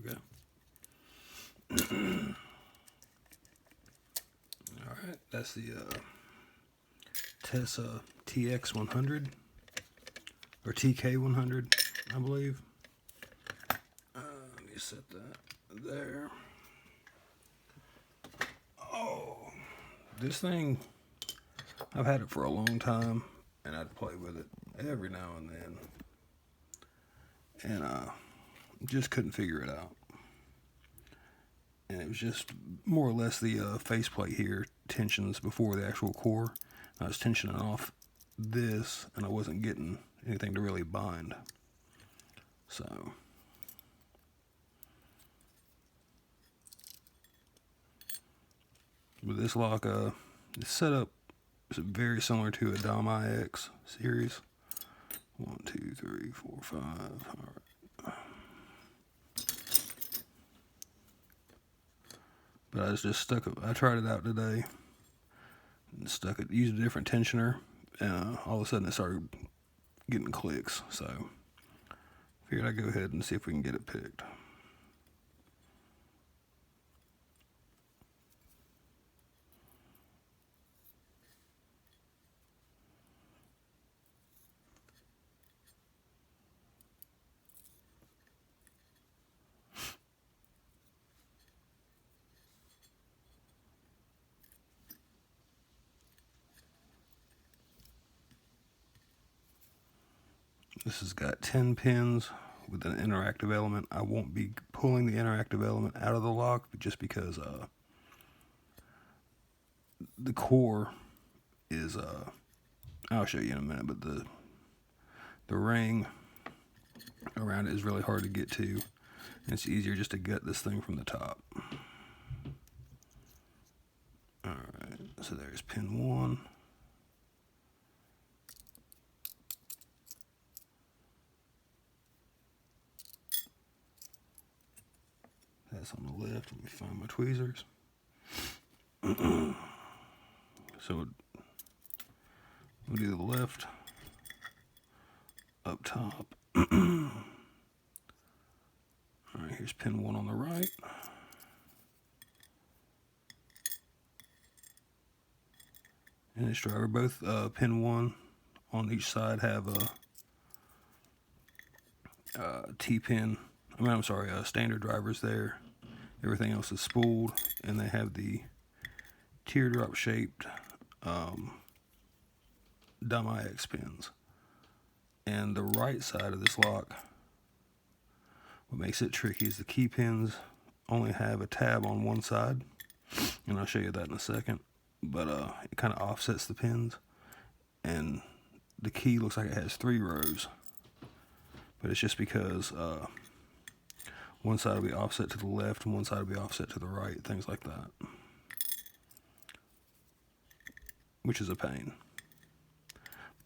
we go. Alright, that's the Tesa TX100, or TK100, I believe. Let me set that there. Oh, this thing, I've had it for a long time, and I'd play with it every now and then, and just couldn't figure it out. And it was just more or less the faceplate here tensions before the actual core. I was tensioning off this, and I wasn't getting anything to really bind. So with this lock, the setup is very similar to a Dom IX series. 1, 2, 3, 4, 5. All right. But I just stuck it. I tried it out today and stuck it. Used a different tensioner, and all of a sudden it started getting clicks. So figured I'd go ahead and see if we can get it picked. This has got 10 pins with an interactive element. I won't be pulling the interactive element out of the lock just because the core is, I'll show you in a minute, but the ring around it is really hard to get to, and it's easier just to gut this thing from the top. Alright, so there's pin 1. That's on the left. Let me find my tweezers. So we'll do the left up top. Alright, here's pin 1 on the right. And this driver, both pin 1 on each side have a T-pin. Standard drivers there. Everything else is spooled, and they have the teardrop shaped Dom IX pins. And the right side of this lock, what makes it tricky is the key pins only have a tab on one side, and I'll show you that in a second. But it kind of offsets the pins, and the key looks like it has 3 rows, but it's just because one side will be offset to the left and one side will be offset to the right, things like that, which is a pain.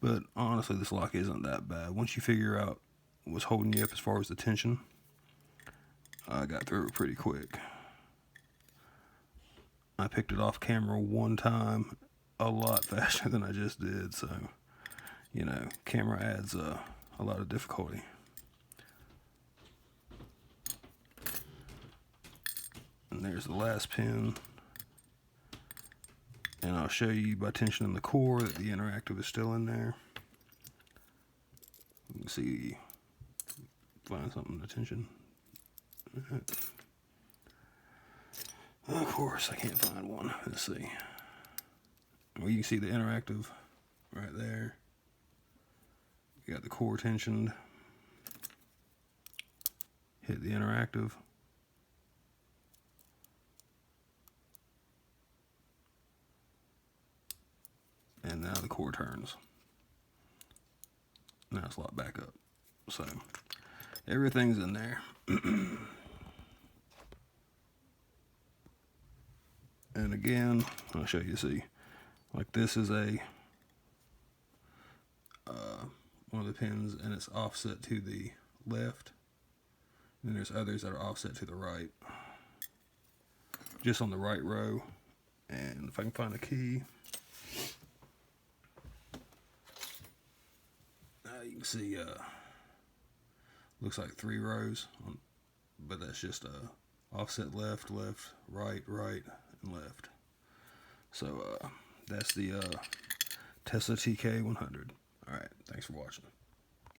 But honestly, this lock isn't that bad. Once you figure out what's holding you up as far as the tension, I got through it pretty quick. I picked it off camera one time a lot faster than I just did, so, you know, camera adds a lot of difficulty. And there's the last pin. And I'll show you by tensioning the core that the interactive is still in there. You can see, find something to tension. Of course, I can't find one. Let's see. Well, you can see the interactive right there. You got the core tensioned. Hit the interactive. And now the core turns. Now it's locked back up. So everything's in there. And again, I'll show you. See, like this is a one of the pins, and it's offset to the left. And there's others that are offset to the right, just on the right row. And if I can find a key, you can see looks like 3 rows but that's just offset left, left, right, right, and left. So that's the Tesa TK100. All right, thanks for watching.